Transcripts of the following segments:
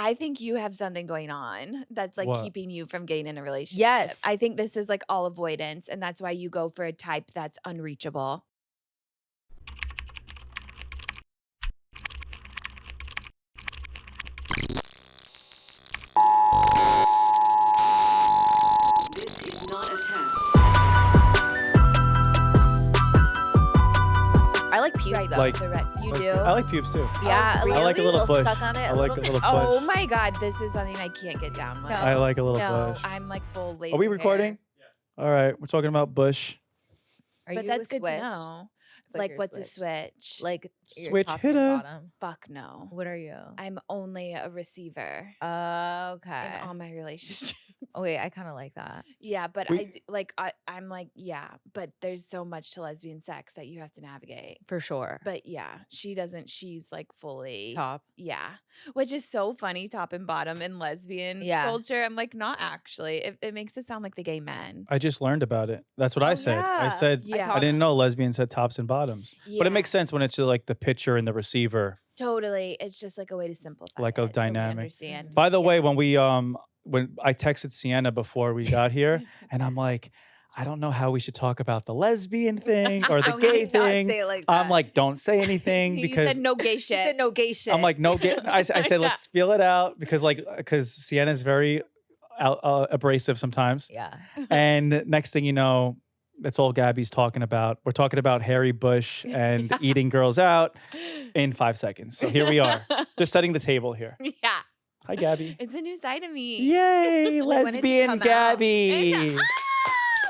I think you have something going on that's like What? keeping you from getting in a relationship. Yes. I think this is like all avoidance, and that's why you go for a type that's unreachable. This is not a test. I like pubes Right, though. Like- you Like, do? I like pubes too. Yeah, Oh, I like a little bush. Stuck on it. I like a little bush. Oh my God, this is something I can't get down with. No. I like a little No, bush. I'm like full lazy Are we hair. recording? All right, we're talking about bush. Are But you that's a good switch? to know. Like Like, you're a what's a switch. switch? Like your Switch top hitter. and bottom. Fuck no. What are you? I'm only a receiver Okay. in all my relationships. Oh wait, I kind of like that. Yeah, but We- I'm like, yeah, but there's so much to lesbian sex that you have to navigate. For sure. But yeah, she doesn't. She's like fully Top. Yeah, which is so funny, top and bottom in lesbian Yeah. culture. I'm like, not actually. It makes it sound like the gay men. I just learned about it. That's what I Oh, said. I yeah. said Yeah. I didn't know lesbians had tops and bottoms. But Yeah. it makes sense when it's like the pitcher and the receiver. Totally. It's just like a way to simplify Like it, a so we dynamic. understand. By the Yeah. way, when I texted Sienna before we got here, and I'm like, I don't know how we should talk about the lesbian thing or the Oh, gay you did not thing. say it like I'm that. like, don't say anything He because said no gay She shit. said no gay shit. I'm like, no gay. I say, let's feel it out because Sienna's very abrasive sometimes. Yeah. And next thing you know, that's all Gabby's talking about. We're talking about Harry Bush and eating girls out in 5 seconds. So here we are, just setting the table here. Yeah, Hi, Gabby. it's a new side of me. Yay, Like, when did you lesbian come out? Gabby.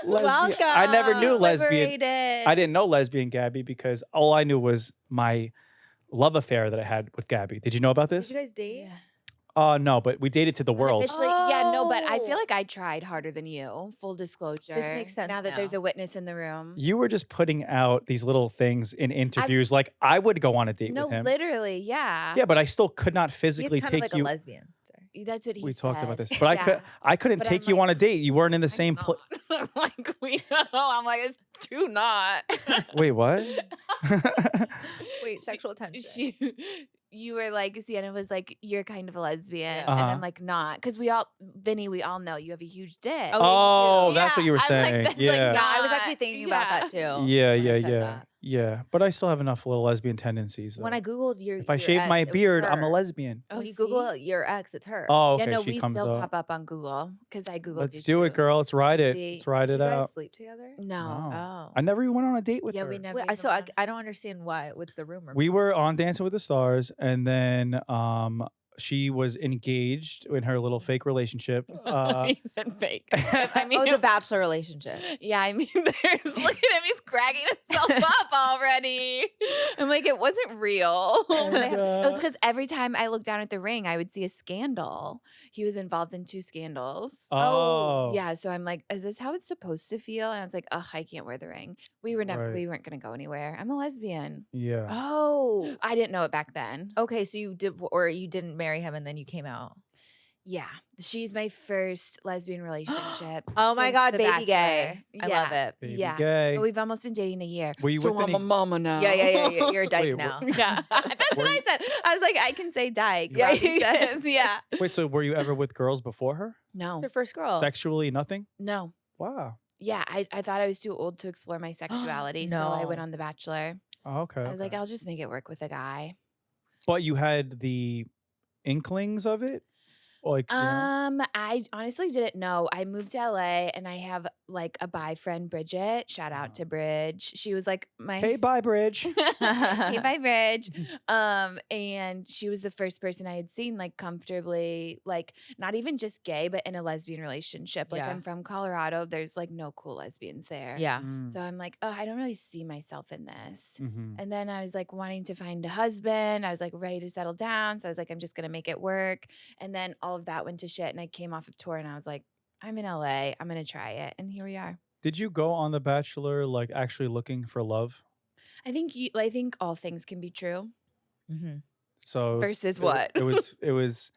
Lesbian. I never knew She's lesbian. liberated. I didn't know lesbian Gabby because all I knew was my love affair that I had with Gabby. Did you know about Did this? you guys date? Yeah. No, but we dated to the world. Officially, yeah, no, but I feel Oh. like I tried harder than you. Full disclosure. makes sense now that there's now. a witness in the room. You were just putting out these little things in interviews. Like I would go on a date No, with him. literally, yeah. Yeah, but I still could not He's physically kind of take like you. a lesbian. Sorry. That's what he We talked about said. this, but Yeah. I couldn't But take I'm you like, on a date. You weren't in the I'm same place. not. Like I'm like, it's too not. Wait, what? Wait, sexual tension. You were like, Sienna was like, you're kind of a lesbian. Yeah. And Uh-huh. I'm like, not. Because Vinny, we all know you have a huge dick. Oh, do. that's what you were I'm like, saying. that's like Yeah. Yeah, I was not- actually thinking about that too. Yeah, when I yeah, said yeah, that. yeah. But I still have enough little lesbian tendencies. When though. I googled your, if I your shave ex, my it was beard, I'm a her. lesbian. Oh, When you see? Google your ex, it's her. Oh, okay. Yeah, no, she we comes still up. pop up on Google because I Googled Let's you do it, too. girl. Let's ride it. See, Let's ride Did it you guys out. sleep together? No. Oh. I never even went on a date with Yeah, her. we never. Wait, even so went. I don't understand why. What's the rumor? We were on Dancing with the Stars, and then she was engaged in her little fake relationship. He said fake. I mean, Oh, the Bachelor relationship. yeah, I mean, look at him. He's cracking himself up already. I'm like, it wasn't real. And, It was because every time I looked down at the ring, I would see a scandal. He was involved in 2 scandals. oh, Yeah, so I'm like, is this how it's supposed to feel? And I was like, ugh, I can't wear the ring. We were never, Right. we weren't gonna go anywhere. I'm a lesbian. yeah. Oh. I didn't know it back then. Okay, so you did, or you didn't marry him, and then you came out. Yeah, she's my first lesbian relationship. Oh my since God, The baby gay. Bachelor. I love it. Baby Yeah. gay. But we've almost been dating a year. Were you so with I'm a any? mama now. Yeah. You're a dyke Wait, now. Yeah, that's what Were I you- said. I was like, I can say dyke. Yeah, Robbie you can. says, yeah. Wait, so were you ever with girls before her? No, It's her first girl. Sexually, nothing. no. Wow. Yeah, I thought I was too old to explore my sexuality, so I went No. on The Bachelor. Oh, okay. I was like, okay. I'll just make it work with a guy. But you had the inklings of it, like. I honestly didn't know. I moved to LA and I have like a bi friend, Bridget. Shout out to Bridge. She was like my Hey, bye, Bridge. hey, bye, Bridge. And she was the first person I had seen like comfortably, like not even just gay, but in a lesbian relationship. Like Yeah. I'm from Colorado. There's like no cool lesbians there. Yeah. Mm. So I'm like, oh, I don't really see myself in this. Mhm. And then I was like wanting to find a husband. I was like ready to settle down. So I was like, I'm just gonna make it work. And then all of that went to shit. And I came off of tour and I was like, I'm in LA. I'm gonna try it. And here we are. Did you go on The Bachelor like actually looking for love? I think all things can be true. Mm-hmm. So Versus it wa- what? It was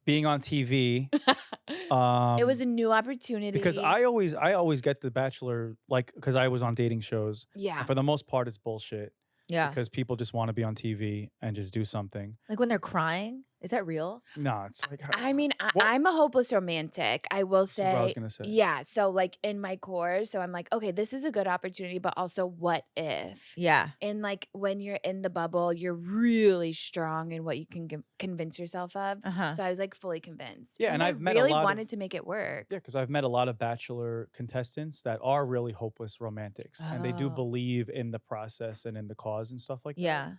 being on TV. It was a new opportunity. Because I always get The Bachelor like because I was on dating shows. yeah. And for the most part, it's bullshit Yeah. because people just want to be on TV and just do something. Like when they're crying. Is that real? No, it's like I mean, What- I'm a hopeless romantic. I will This is what I was say, gonna say. yeah. So like in my core, so I'm like, okay, this is a good opportunity, but also what if? Yeah. And like when you're in the bubble, you're really strong in what you can convince yourself of. Uh-huh. So I was like fully convinced. Yeah, and I I've met a really lot of- wanted to make it work. Yeah, because I've met a lot of Bachelor contestants that are really hopeless romantics, and they do Oh. believe in the process and in the cause and stuff like that. Yeah.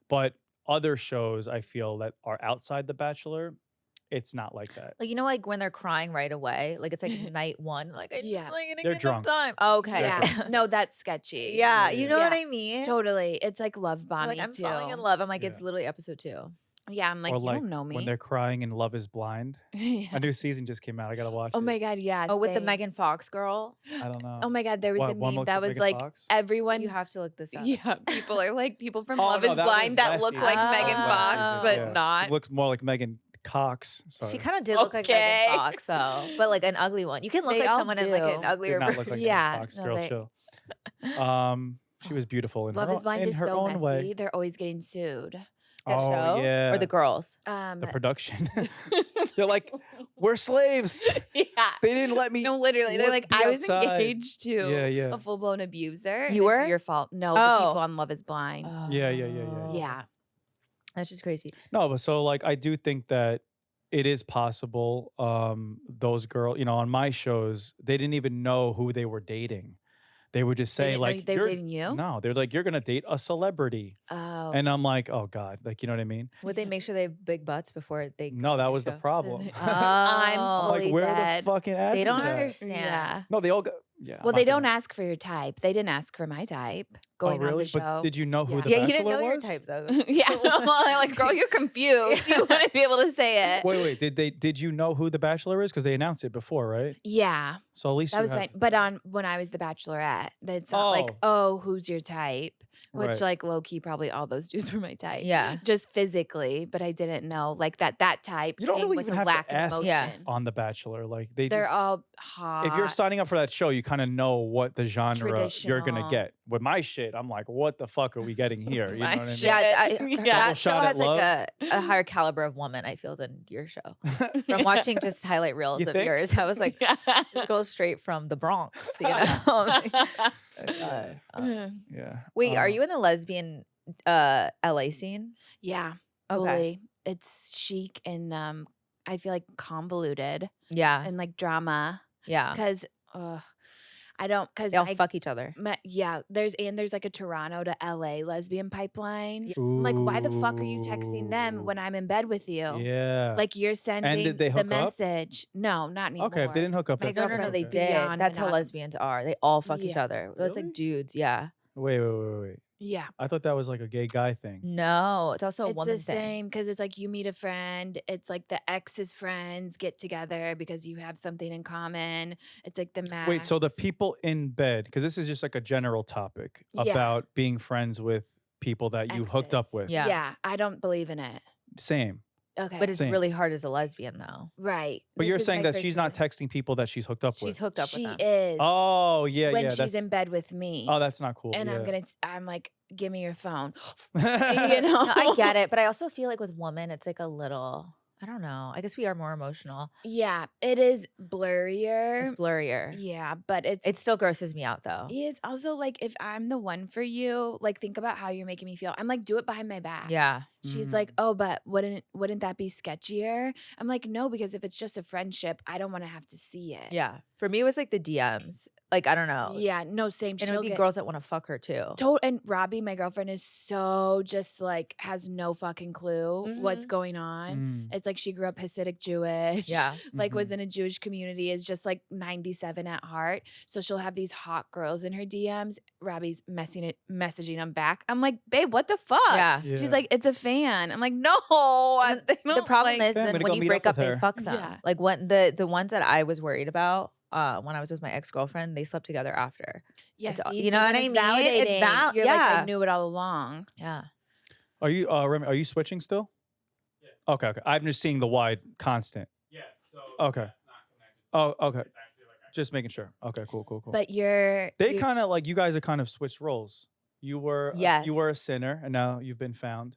But other shows, I feel that are outside the Bachelor, it's not like that. Like, like when they're crying right away, like it's like night one, like I Yeah. just like didn't They're get enough drunk. time. Okay. Yeah. No, that's sketchy. Yeah, Yeah, you yeah. know what Yeah. I mean? Totally. It's like love You're bombing like I'm too. falling in love. I'm like, Yeah. it's literally episode 2. Yeah, I'm like, Or you like don't know me. when they're crying in Love Is Blind. Yeah. A new season just came out. I gotta watch Oh it. my god, yeah. Oh, with the same. Megan Fox girl. I don't know. Oh my god, there was a One meme looks that like was Megan like Fox? everyone. You have to look this up. Yeah, people are like people from Oh, Love no, Is that was Blind that look Lesbian. like Megan Oh. Fox, but Yeah. not. She looks more like Megan Cox. Sorry. She kind of did look like Okay. Megan Fox, though, but like an ugly one. You can look They like all someone in like an do. uglier did not look version. like Yeah, Megan Fox. no, Girl, they- chill. She was beautiful in Love her, Is Blind in is her so own messy. way. They're always getting sued. That Oh show yeah, or the girls. the production. They're like, we're slaves. Yeah. They didn't let me. No, literally, they're like, be I was outside." engaged to Yeah, yeah. a full blown abuser. and You it's were? your fault. No, the Oh. people on Love Is Blind. Yeah. Yeah. That's just crazy. No, but so like I do think that it is possible. Those girls, on my shows, they didn't even know who they were dating. They would just They say didn't know like, they were "You're-" dating you? No, they're like, you're gonna date a celebrity, Oh. and I'm like, oh god, like you know what I mean? Would they make sure they have big butts before they? come No, on that your was the show? problem. I'm Oh. fully Like, where dead. the fucking ads They is don't at? understand. Yeah. No, they all go. Yeah. Well, I'm they not don't gonna- ask for your type. They didn't ask for my type going oh, really? on the show. But did you know who Yeah. the Yeah, Bachelor you didn't know your was? type though. Yeah, no, I'm like, girl, you're confused. You wouldn't be able to say it. Wait. Did you know who the Bachelor is? Because they announced it before, right? Yeah, So at least that you was have, fine. But when I was the Bachelorette, it's not like, oh, who's your type? Which Right. like low key, probably all those dudes were my type. Yeah. Just physically, but I didn't know like that type. You don't came really with even a have to lack ask of Yeah. emotion. on the Bachelor. Like they They're just, all hot. if you're signing up for that show, you kind of know what the genre you're gonna Traditional. get. With my shit, I'm like, what the fuck are we getting here? You know My what I mean? shit. Yeah, Yeah. that show Shot at has like a higher caliber of woman, I feel, than your show. From watching just highlight reels You of think? yours, I was like, this goes straight from the Bronx, you know? Yeah. Wait, are you in the lesbian LA scene? Yeah, Okay. fully. It's chic and I feel like convoluted Yeah. and like drama Yeah. because I don't because They all fuck each other. yeah, there's like a Toronto to LA lesbian pipeline. I'm like, why the fuck are you texting them when I'm in bed with you? Yeah. Like you're sending did they the hook up? message. No, not anymore. okay, if they didn't hook up, My that's No, girlfriend they was did. beyond That's how monog- lesbians are. They all fuck each Yeah. other. That's Really? like dudes. Yeah. Wait. Yeah. I thought that was like a gay guy thing. No, it's also a It's woman the thing. same because it's like you meet a friend. It's like the ex's friends get together because you have something in common. It's like the max. Wait, so the people in bed, because this is just like a general topic Yeah. about being friends with people that you hooked up Exes. with. Yeah. Yeah, I don't believe in it. Same. Okay. But it's Same. really hard as a lesbian, though. right. But This you're is saying my that first she's not one. texting people that she's hooked up She's with. hooked up She with them. is. Oh, yeah, when yeah. she's that's, in bed with me. oh, that's not cool. and yeah. I'm like, give me your phone. you You know? No, I get it, but I also feel like with women, it's like a little. I don't know. I guess we are more emotional. Yeah, it is blurrier. It's blurrier. Yeah, but It still grosses me out though. is also like if I'm the one for you, like think about how you're making me feel. I'm like, do it behind my back. Yeah. She's Mm. like, oh, but wouldn't that be sketchier? I'm like, no, because if it's just a friendship, I don't want to have to see it. Yeah. For me, it was like the DMs. Like, I don't know. Yeah, no, same. And it She'll would be get girls that want to fuck her too. And Robbie, my girlfriend, is so just like has no fucking clue what's Mhm. going on. Mm. It's like she grew up Hasidic Jewish. Yeah. Like was Mhm. in a Jewish community, is just like 97 at heart. So she'll have these hot girls in her DMs. Robbie's messaging them back. I'm like, babe, what the fuck? Yeah. Yeah. She's like, it's a fan. I'm like, no. And they The don't problem like- is Yeah, I'm then gonna when go you meet break up up, with they her. fuck them. Yeah. Like when the ones that I was worried about when I was with my ex-girlfriend, they slept together after. yeah, it's- see, you know so what then I it's mean? It's validating. You're like, yeah. I knew it all along. Yeah. Are you Remy, are you switching still? Yeah. Okay. I'm just seeing the wide constant. Yeah, so Okay. that's not connected. Oh, okay. It's actually like Just making sure. Okay, cool. But you're They kind of like you guys are kind of switched roles. You were Yes. you were a sinner, and now you've been found.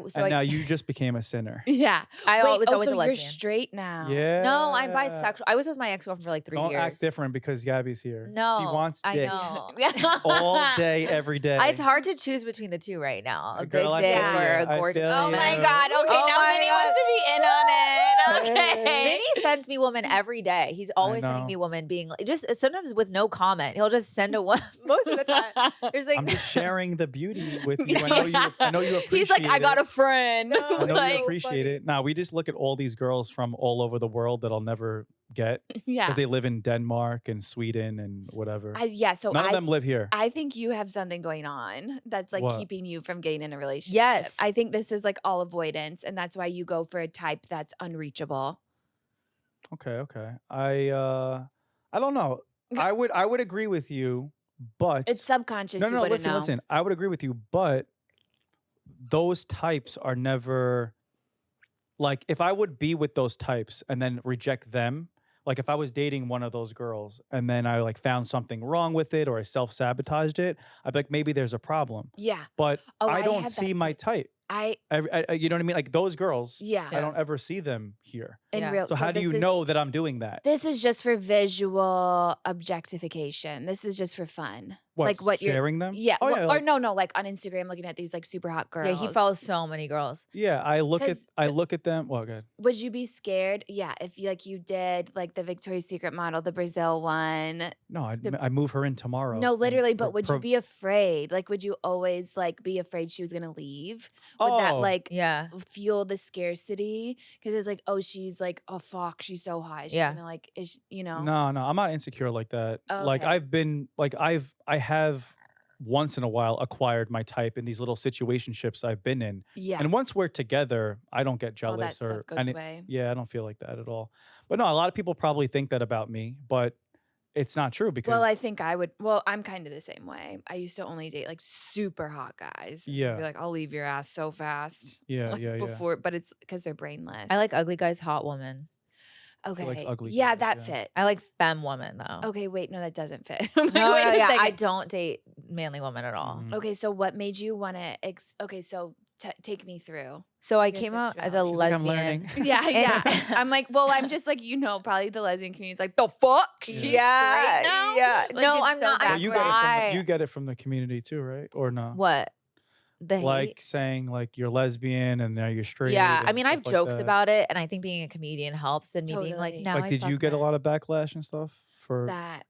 So Now you just became a sinner. Yeah. I Wait, was always so a lesbian. you're straight now. Yeah. No, I'm bisexual. I was with my ex-girlfriend for like 3 Don't years. act different because Gabby's here. No, She wants dick I know. all day, every day. It's hard to choose between the two right now. A Girl, I big dick feel or ya. a I gorgeous feel Oh woman. my Yeah. God. Okay, Oh now my Vinny God. wants to be in on it. Okay. Vinny sends me women every day. He's always sending know. me women being like, just sometimes with no comment. He'll just send a one most of the time. There's like I'm just sharing the beauty with you. I know you appreciate He's like, I got it. a friend. No. I know Like, you appreciate it. Now we just look at all these girls from all over the world that I'll never get yeah. because they live in Denmark and Sweden and whatever. So None of them live here. I think you have something going on that's like What? keeping you from getting in a relationship. Yes. I think this is like all avoidance, and that's why you go for a type that's unreachable. Okay. I don't know. I would agree with you, but It's subconscious. no, you no. wouldn't know. Listen. I would agree with you, but those types are never like if I would be with those types and then reject them. Like if I was dating one of those girls and then I like found something wrong with it or I self-sabotaged it, I'd be like, maybe there's a problem. Yeah. But Oh, I I don't had see that my too. type. I You know what I mean? Like those girls, yeah. I don't ever see them here. In Yeah. real. So how do this you is- know that I'm doing that? This is just for visual objectification. This is just for fun. Like what you're sharing them? Yeah. Oh, well, yeah, or like- no, like on Instagram looking at these like super hot girls. yeah, he follows so many girls. Yeah, I look at 'Cause them. Well, good. Would you be scared? Yeah, if you did like the Victoria's Secret model, the Brazil one. No, The- I move her in tomorrow. No, and literally, pro- but would pro- you be afraid? Like, would you always like be afraid she was gonna leave? Would that Oh, like Yeah. fuel the scarcity? Because it's like, oh, she's like, oh fuck, she's so hot. She's Yeah. gonna like, is No, I'm not insecure like that. Like Okay. I've been like I have once in a while acquired my type in these little situationships I've been in. yeah. And once we're together, I don't get all that jealous stuff or goes and away. yeah, I don't feel like that at all. But no, a lot of people probably think that about me, but it's not true because Well, I think I would. Well, I'm kind of the same way. I used to only date like super hot guys. I'd Yeah. be like, I'll leave your ass so fast. yeah, Like, yeah, yeah. before, but it's because they're brainless. I like ugly guys, hot woman. Okay. likes ugly yeah, guys, that yeah. fits. I like femme woman though. Okay, wait, no, that doesn't fit. I'm like, No, wait a yeah, I second. don't date manly women at all. Mhm. Okay, so what made you want to? Okay, so take me through. So I Your came out as a sexuality. She's like, I'm lesbian. learning. Yeah, yeah. And- I'm like, well, I'm just like, probably the lesbian community is like, the fuck? She's yeah, straight now? yeah. Like, No, it's I'm so not. But I'm you backwards. you get it from the community too, right? Or no? What? The Like hate? saying like you're lesbian and now you're straight. Yeah, I and mean, I have stuff like jokes that. about it, and I think being a comedian helps. And me being like, Totally. no, Like, I did you fuck get a men. lot of backlash and stuff for? That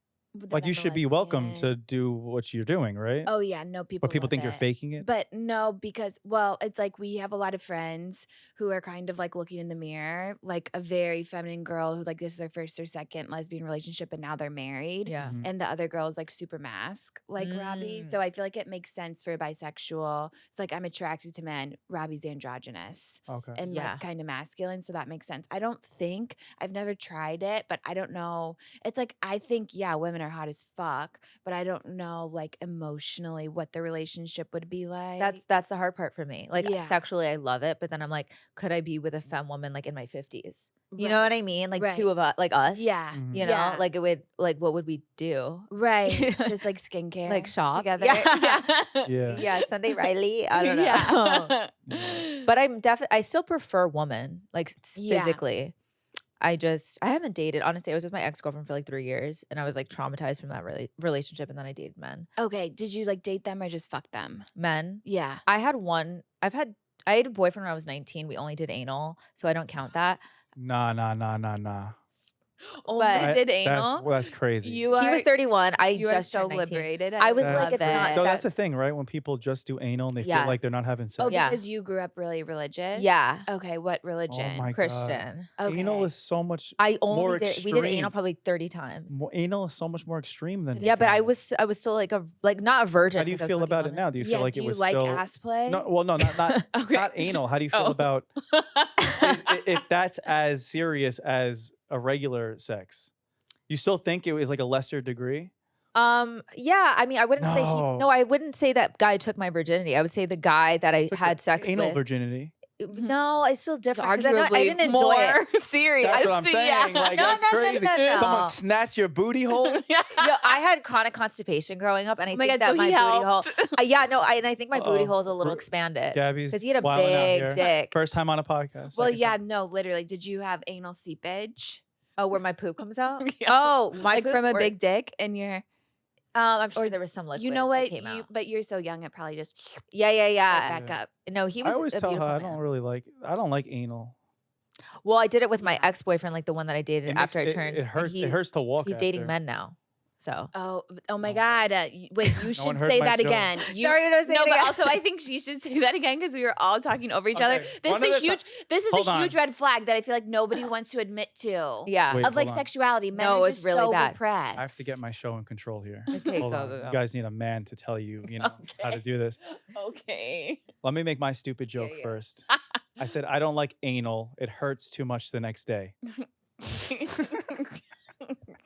Like, you I'm a should be welcome lesbian. to do what you're doing, right? Oh yeah, no, people. But people love think you're it. faking it. But no, because it's like we have a lot of friends who are kind of like looking in the mirror, like a very feminine girl who like this is their first or second lesbian relationship and now they're married. Yeah. Mhm. And the other girl is like super mask, like Robbie. Mm. So I feel like it makes sense for a bisexual. It's like I'm attracted to men. Robbie's androgynous Okay. and Yeah. like kind of masculine. So that makes sense. I've never tried it, but I don't know. It's like I think, yeah, women are hot as fuck, but I don't know like emotionally what the relationship would be like. That's the hard part for me. Like Yeah. sexually, I love it, but then I'm like, could I be with a femme woman like in my 50s? You know what I mean? Like Right. two of us, like us. Yeah. Mhm. You know, Yeah. like it would, like what would we do? Right. Just like skincare. Like shop together. Yeah. Yeah. Yeah, Sunday Riley. I don't know. Yeah. But I still prefer woman, like Yeah. physically. I haven't dated. Honestly, I was with my ex-girlfriend for like 3 years and I was like traumatized from that relationship, and then I dated men. Okay. Did you like date them or just fuck them? Men. Yeah. I had a boyfriend when I was 19. We only did anal, so I don't count that. Nah. Only But- did anal. That's crazy. You are. He was 31. I You are just so turned 19. liberated. I was love like, it's not it. No, that's the sex. thing, right? When people just do anal and they Yeah. feel like they're not having sex. Oh, Yeah. because you grew up really religious. Yeah, Okay. What religion? my God. Christian. Okay. Anal is so much. I only more did. We did extreme. anal probably 30 times. Anal is so much more extreme than. Yeah, but I vaginal. was still like not a virgin. How do you 'cause I was feel fucking about it women. now? Do you yeah. feel like do it you was like still? ass play? No, well, no, not Okay. not anal. How do you feel Oh. about if that's as serious as a regular sex? You still think it was like a lesser degree? Yeah, I mean, I wouldn't say No. I wouldn't say that guy took my virginity. I would say the guy that I It's like had sex anal with. virginity. No, it's still It's different 'cause I arguably didn't enjoy more it. serious. That's what I'm saying. Like, No, that's no, no, crazy. no, no. Someone snatch your booty hole? Yeah. Yo, I had chronic constipation growing up, and I Oh my think God, that so my he booty hole. helped. And I think my booty Uh-oh. hole is a little We're- expanded Gabby's because he had a wilding out big here. dick. First time on a podcast. Well, second yeah, time. no, literally. Did you have anal seepage? Oh, where my poop comes out? Yeah. Oh, my Like poop from a or- big dick in your. I'm sure or there was some liquid. You know that what? came out. But you're so young, it probably just Yeah. right back Yeah. up. No, he I was always a tell her beautiful I man. don't like anal. Well, I did it with my Yeah. ex-boyfriend, like the one that I dated It after I makes- turned. It and hurts. It hurts to walk. He's dating after. men now. So Oh my Oh. God. Wait, you one should heard say my that joke. again. You, Sorry, no, say no, it but again. also I think she should say that again because we were all talking over each other. Okay, This one is at a a ti- huge. This is Hold a huge on. red flag that I feel like nobody wants to admit to. yeah. Wait, Of like hold on. sexuality, men No, are it's just really so bad. repressed. I have to get my show in control here. Okay, Hold go, on. go, go. You guys need a man to tell you, how to do this. Okay. Let me make my stupid joke yeah. first. I said I don't like anal. It hurts too much the next day.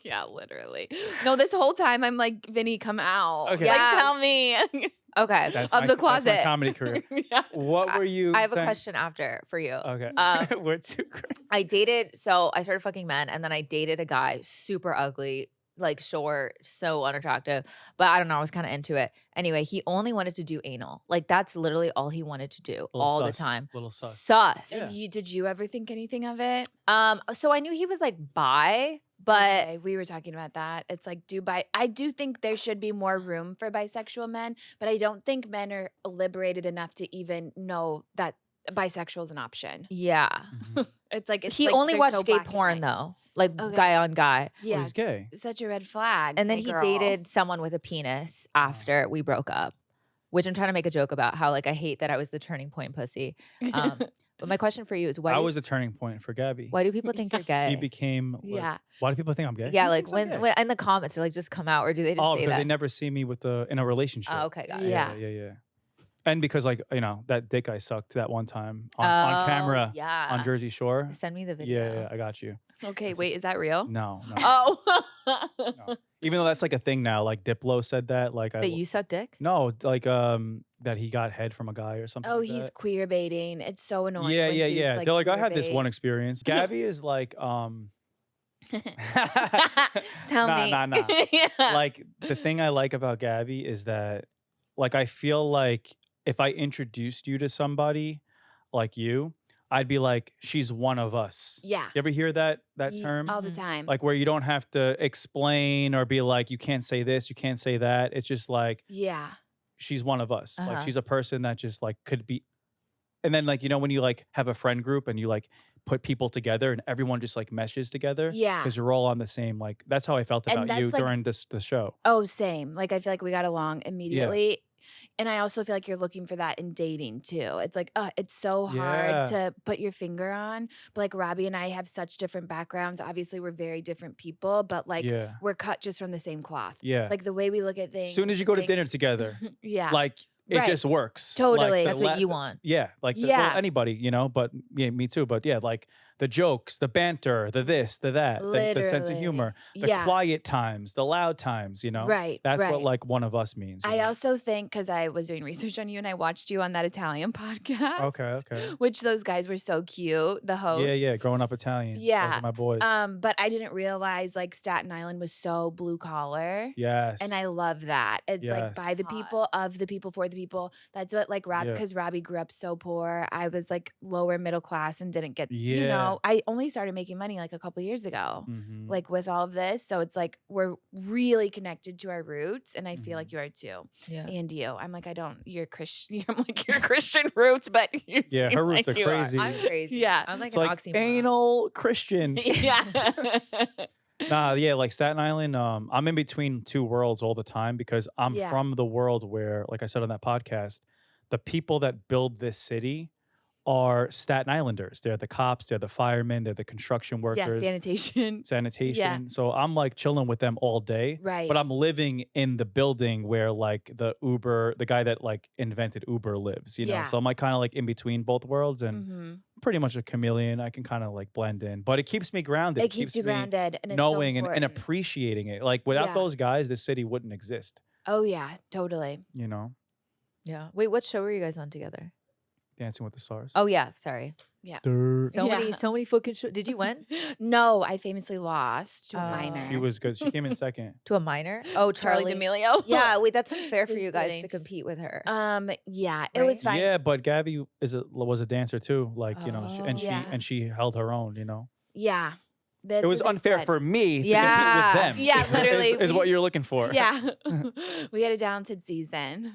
Yeah, literally. No, this whole time I'm like, Vinny, come out. Okay. Like, Yeah. tell me Okay. That's of my, the that's my closet. comedy career. Yeah. What were you? I have a saying? question after for you. Okay. Um, We're too great. I dated, so I started fucking men, and then I dated a guy super ugly, like short, so unattractive. But I don't know, I was kind of into it. Anyway, he only wanted to do anal. Like that's literally all he wanted to do Little all the sus. time. Little sus. Sus. Yeah. Did you ever think anything of it? So I knew he was like bi, but Okay, we were talking about that. It's like, I do think there should be more room for bisexual men, but I don't think men are liberated enough to even know that bisexual is an option. yeah. Mhm. It's He like only they're watched so gay black and porn white. though, like Okay. guy on guy. Oh, Yeah, he's gay. it's such a red flag. And then my he girl. dated someone with a penis after we broke up, which I'm trying to make a joke about how like I hate that I was the turning point pussy. But my question for you is I was a turning point for Gabby. why do people think you're He gay? became. Yeah. Why do people think I'm gay? Yeah, Who like thinks I'm gay? when in the comments they're like just come out or do they just Oh, say because that? they never see me in a relationship. Oh, okay, got it. Yeah. Yeah. And because like that dick I sucked that one time on camera Yeah. on Jersey Shore. Send me the video. Yeah, I got you. Okay, That's wait, is that real? No. Oh. No. Even though that's like a thing now, like Diplo said that, like That you suck dick? no, like that he got head from a guy or something. Oh, like he's that. que're baiting. It's so annoying. Yeah, when yeah, dudes, yeah. Like, They're like, I queer had this bait. one experience. Gabby is like, Tell Nah, me. nah. Yeah. Like the thing I like about Gabby is that, like, I feel like if I introduced you to somebody like you, I'd be like, she's one of us. Yeah. You ever hear that Ye- term? all the Mhm. time. Like where you don't have to explain or be like, you can't say this, you can't say that. It's just like yeah. she's one of us. Like Uh-huh. she's a person that just like could be. And then like when you like have a friend group and you like put people together and everyone just like meshes together. Yeah. Because you're all on the same like. That's how I felt And about you that's, like- during the show. Oh, same. Like I feel like we got along immediately. And I also feel like you're looking for that in dating too. It's like, it's so Yeah. hard to put your finger on. But like Robbie and I have such different backgrounds. Obviously, we're very different people, but like Yeah. we're cut just from the same cloth. Yeah. Like the way we look at things. As soon as you go to think- dinner together, Yeah. like it Right. just works. Totally. Like, the That's what you want. Yeah, like Yeah. anybody, but yeah, me too. But yeah, like the jokes, the banter, the this, the that, the sense of Literally. humor, the Yeah. quiet times, the loud times, Right. That's right. what like one of us means. you I know? also think because I was doing research on you and I watched you on that Italian podcast. Okay. Which those guys were so cute. The hosts. Yeah. Growing up Italian. Those Yeah. are my boys. But I didn't realize like Staten Island was so blue collar. yes. And I love that. It's like Yes. by the Hot. people, of the people, for the people. That's what like Yeah. because Robbie grew up so poor. I was like lower middle class and didn't get, Yeah. I only started making money like a couple years ago. Mhm. Like with all of this. So it's like we're really connected to our roots. And I feel like Mhm. you are too. Yeah. And you. I'm like, you're Christian. I'm like, you're Christian roots, but you Yeah, seem her roots like are you crazy. I'm crazy. Yeah. I'm like it's an like oxymoron. anal Christian. Yeah. Nah, yeah, like Staten Island. I'm in between two worlds all the time because I'm Yeah. from the world where, like I said on that podcast, the people that build this city are Staten Islanders. They're the cops, they're the firemen, they're the construction Yeah, workers, sanitation. sanitation. So I'm like chilling with them all day. Right. But I'm living in the building where like the guy that like invented Uber lives, Yeah. So I'm like kind of like in between both worlds and hmm pretty much a chameleon. I can kind of like blend in, but it keeps me grounded. It keeps you me grounded and it's knowing so and important. appreciating it. Like without Yeah. those guys, this city wouldn't exist, Oh yeah, totally. you know? Yeah. Wait, what show were you guys on together? Dancing with the Stars. Oh yeah, sorry. Durr. So many fucking. Did you win No, I famously lost to a Oh. minor. She was good. She came in second. to a minor? Oh, Charlie Charlie. D'Amelio. Yeah, wait, that's unfair for Just you guys kidding. to compete with her. Yeah, it was Right? fine. Yeah, but Gabby was a dancer too. Like, you know, Oh. Yeah. and she held her own, you know. Yeah. That's It was what they unfair said. for me to Yeah. compete with them. Yeah, is- literally, Is what we- you're looking for. Yeah. We had a talented season.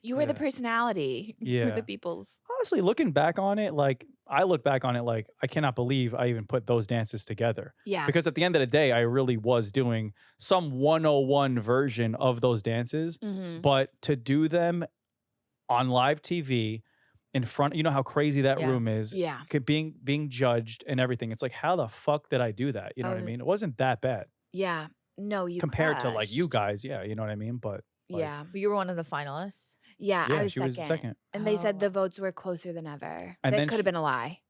You were the Yeah. personality. You were Yeah. the people's. Honestly, looking back on it, like I look back on it like I cannot believe I even put those dances together. Yeah. Because at the end of the day, I really was doing some 101 version of those dances. Mhm. But to do them on live TV in front, you know how crazy that Yeah. room is. Yeah. Being judged and everything. It's like, how the fuck did I do that? You know what I Oh, mean? It wasn't that bad Yeah. No, you compared to like you crushed. guys. Yeah, you know what I mean? But like, Yeah. But you were one of the finalists. Yeah. yeah, I was she second. was second. And they Oh, said the wow. votes were closer than ever. And That then could have been a lie.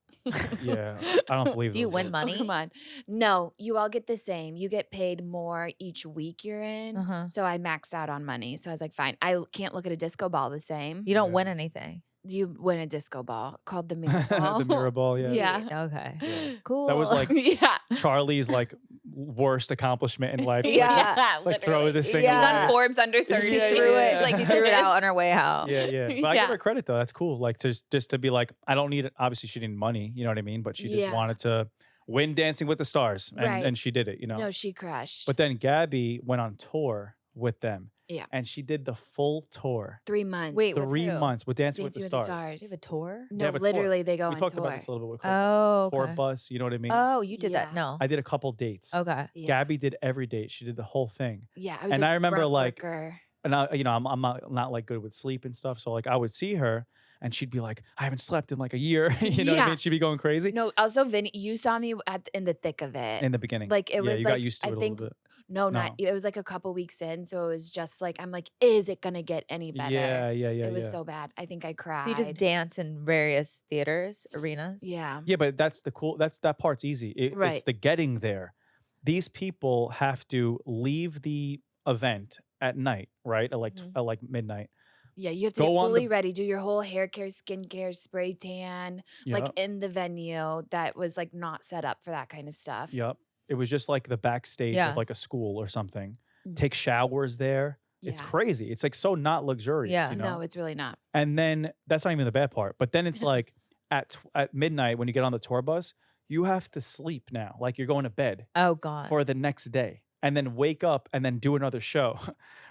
Yeah, I don't believe. Do you those win votes. money? Oh, come on. No, you all get the same. You get paid more each week you're in. Uh-huh. So I maxed out on money. So I was like, fine. I can't look at a disco ball the same. You don't Yeah. win anything. You win a disco ball called the mirror ball. The mirror ball, yeah. Yeah. Okay. Yeah. Cool. That was like yeah. Charlie's like worst accomplishment in life. Like, Yeah. it's like throw this thing He was Yeah. on away. Forbes under 30. Yeah, He yeah, threw yeah. it. Like he threw it out on her way out. Yeah, yeah. But I give Yeah. her credit though. That's cool. Like just to be like, I don't need it. Obviously, she didn't money. You know what I mean? But she just Yeah. wanted to win Dancing with the Stars, and, Right. and she did it. You know. No, she crushed. But then Gabby went on tour with them. Yeah. And she did the full tour. 3 months. Wait, with 3 who? months with Dancing, Dancing with the Stars. You have a tour? No, have a tour. literally, they go We on talked tour. about this a little bit. Oh, Tour okay. bus. You know what I mean? Oh, you did Yeah. that? No. I did a couple dates. Okay. Yeah. Gabby did every date. She did the whole thing. Yeah, I was And a I remember, grunt like, worker. And I, you know, I'm not like good with sleep and stuff. So like I would see her and she'd be like, I haven't slept in like a year. You know what I Yeah. mean? She'd be going crazy No, also Vinny, you saw me in the thick of it. in the beginning. Like, it yeah, was you like, got used to I it a think- little bit. No, not it was like a couple weeks in, so it was just like I'm like, is it gonna get any better? Yeah. It was Yeah. so bad. I think I cried. So you just dance in various theaters, arenas? Yeah. Yeah, but that's the cool. That part's easy. It's Right. the getting there. These people have to leave the event at night, right? At like Mhm. at like midnight. Yeah, you have to Go get on the- fully ready, do your whole hair care, skincare, spray tan, like Yep. in the venue that was like not set up for that kind of stuff. Yep. It was just like the backstage Yeah. of like a school or something. Mhm. Take showers there. It's Yeah. crazy. It's like so not luxurious. Yeah. You know? No, it's really not. And then that's not even the bad part. But then it's like at midnight when you get on the tour bus, you have to sleep now. Like you're going to bed Oh God. for the next day and then wake up and then do another show.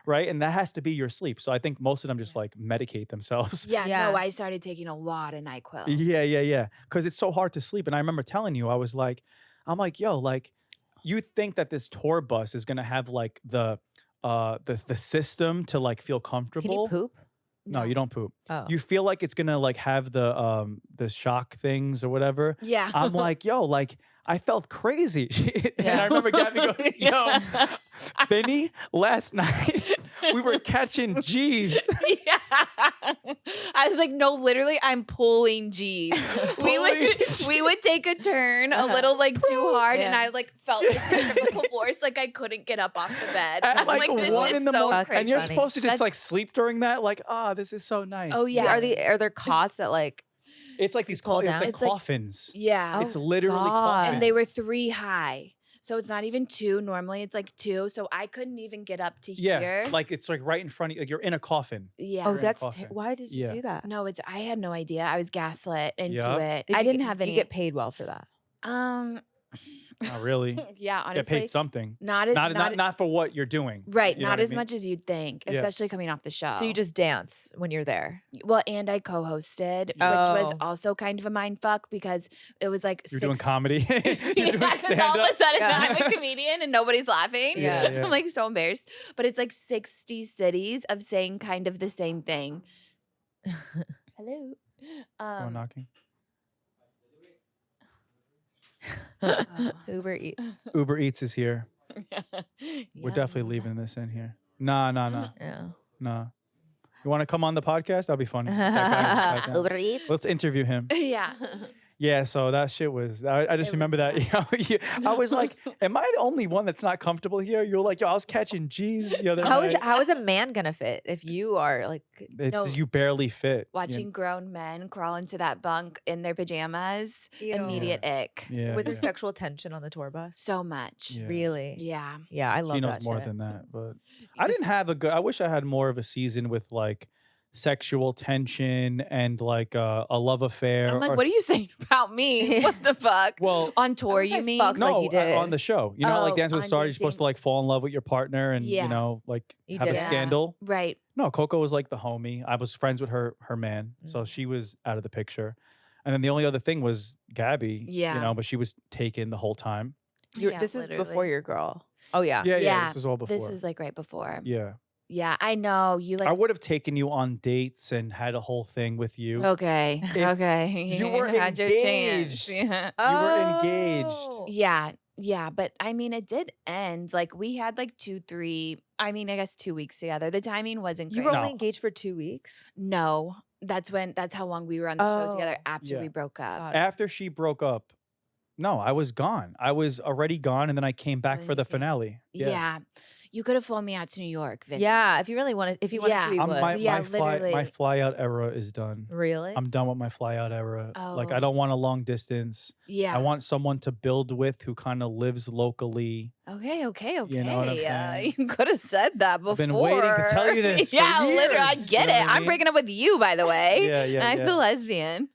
Right. And that has to be your sleep. So I think most of them just like medicate themselves. Yeah, Yeah. no, I started taking a lot of NyQuil. Yeah. Because it's so hard to sleep. And I remember telling you, I'm like, yo, like, you think that this tour bus is gonna have like the system to like feel comfortable? Can you poop? No, you don't poop. Oh. You feel like it's gonna like have the shock things or whatever. Yeah. I'm like, yo, like I felt crazy. And Yeah. I remember Gabby goes, yo, Yeah. Vinny, last night we were catching G's. Yeah. I was like, no, literally, I'm pulling G's. Pulling we would take a turn a little like too hard, and Yeah. I like felt this centrifugal force, like I couldn't get up off the bed. At I'm like this 1 is in the so morning. crazy. And you're Funny. supposed to just That's- like sleep during that. Like, this is so nice. Oh, yeah. Are there cots that like It's like these pull it's down? like It's like- coffins. Yeah. It's Oh, literally God. coffins. And they were 3 high. So it's not even 2. Normally it's like 2. So I couldn't even get up to Yeah, here. like it's like right in front of you. Like you're in a coffin. yeah. Oh, You're in that's coffin. why did you Yeah. do that? No, I had no idea. I was gaslit into Yeah. it. Did I you didn't get- have You any. get paid well for that. Not really. Yeah, Get honestly. paid something. Not Not for what you're doing. right, You know not what I as mean? much as you'd think, Yeah. especially coming off the show. So you just dance when you're there. well, and I co-hosted, which was Oh. also kind of a mind fuck because it was like You're 6 doing comedy. You're yeah, doing 'cause all of a stand-up. sudden Yeah. I'm a comedian and nobody's laughing. Yeah, yeah. I'm like so embarrassed. But it's like 60 cities of saying kind of the same thing. Hello. Someone knocking. Oh. Uber Eats. Uber Eats is here. We're definitely Yum. leaving this in here. Nah. Yeah. You want to come on the podcast? That'd be funny. That guy in the background. Uber Eats. Let's interview him. Yeah. Yeah, so that shit was. I just It remember was that. I was like, "Am I the only one that's not comfortable here?" You're like, "Yo, I was catching G's the other How is night." how is a man gonna fit if you are like It's No. just you barely fit. Watching grown men crawl into that bunk in their pajamas, Ew. immediate ick. Yeah, was there yeah, sexual tension on the tour bus? So much. yeah. Really? Yeah. Yeah, I love She knows that more shit. than that, but I didn't have a good. I wish I had more of a season with like sexual tension and like a love affair. I'm like, or- what are you saying about me? What the fuck? Well, On tour, wish I you mean? fucked like no, you did. on the show. You know, like Oh, Dance with the on Stars, you're supposed to dancing. like fall in love with your partner and Yeah. you know, like You have a didn't? scandal. Right. No, Coco was like the homie. I was friends with her man, so she was out of the picture. And then the only other thing was Gabby. Yeah. You know, but she was taken the whole time. Yeah, This was before literally. your girl. Oh yeah. Yeah, This was all before. This was like right before. yeah. Yeah, I know. You I like would have taken you on dates and had a whole thing with you. okay. If Okay. you were Had your chance. engaged. Yeah. You were engaged. Oh. Yeah. Yeah, but I mean, it did end. Like we had like 2, 3. I mean, I guess 2 weeks together. The timing wasn't You great. were only No. engaged for 2 weeks? No, that's how long we were on the show together Oh. after Yeah. we broke up. Got it. After she broke up, no, I was gone. I was already gone, and then I came back then for you the came- finale. Yeah. You could have flown me out to New York, Vinny. Yeah, if you really wanted if you wanted Yeah. to, you would. My Yeah, my literally. fly out era is done. Really? I'm done with my fly out era. Like I Oh. don't want a long distance. Yeah. I want someone to build with who kind of lives locally. Okay. You know what I'm saying? You could have said that before. I've been waiting to tell you this for yeah, literally. I years, get you know it. what I I'm mean? breaking up with you, by the way. Yeah, yeah, I'm yeah. the lesbian.